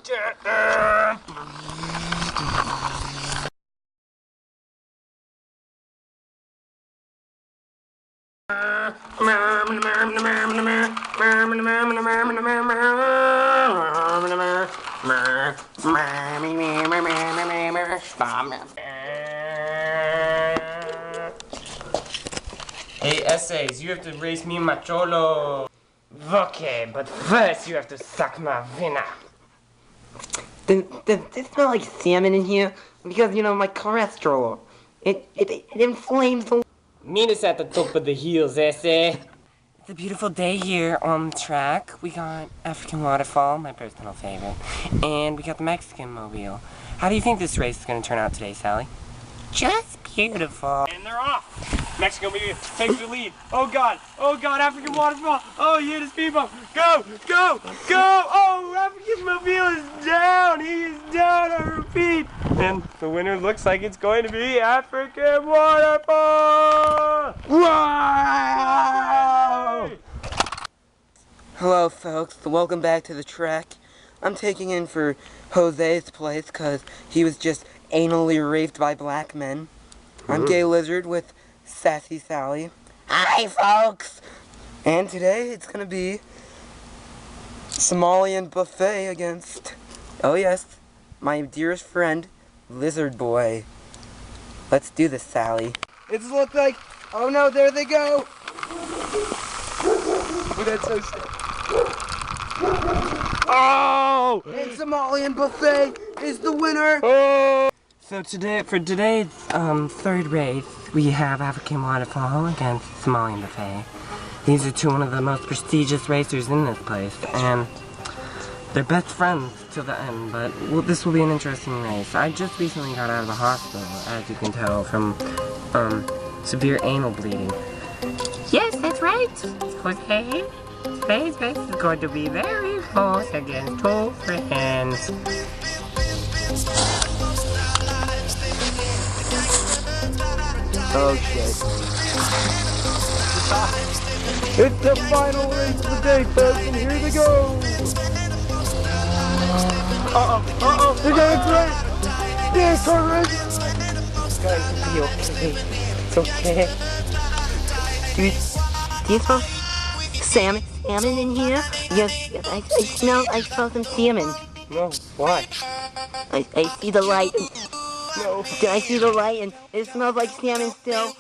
Hey, Essays, you have to race me my cholo. Okay, but first you have to suck my vina. Does it smell like salmon in here? Because, you know, my cholesterol, it inflames the... Meet us at the top of the hills, Essay. It's a beautiful day here on the track. We got African Waterfall, my personal favorite, and we got the Mexican Mobile. How do you think this race is going to turn out today, Sally? Just beautiful. And they're off. Mexico Mobile takes the lead. Oh God, African Waterfall. Oh, he hit his speed bump. Go, go, go. Oh, African Mobile is down. He is down, I repeat. And the winner looks like it's going to be African Waterfall. Wow! Hello, folks. Welcome back to the track. I'm taking in for Jose's place because he was just anally raped by black men. I'm Gay Lizard with Sassy Sally. Hi, folks! And today it's gonna be Somalian buffet against, oh yes, my dearest friend, Lizard Boy. Let's do this, Sally. It looks like, oh no, there they go! Oh, that's so sick. Oh! And Somalian buffet is the winner! Oh! So for today's third race, we have African Waterfall against Somalian Buffet. These are one of the most prestigious racers in this place, and they're best friends till the end, but this will be an interesting race. I just recently got out of the hospital, as you can tell, from severe anal bleeding. Yes, that's right. Okay. Today's race is going to be very close against two friends. Oh shit. It's the final race of the day, folks, and here they go! They're going great! Yes, alright! Guys, it'll be okay. It's okay. Do you smell salmon in here? Yes, I smell some salmon. No, why? I see the light. No. I see the light and it smells like salmon still.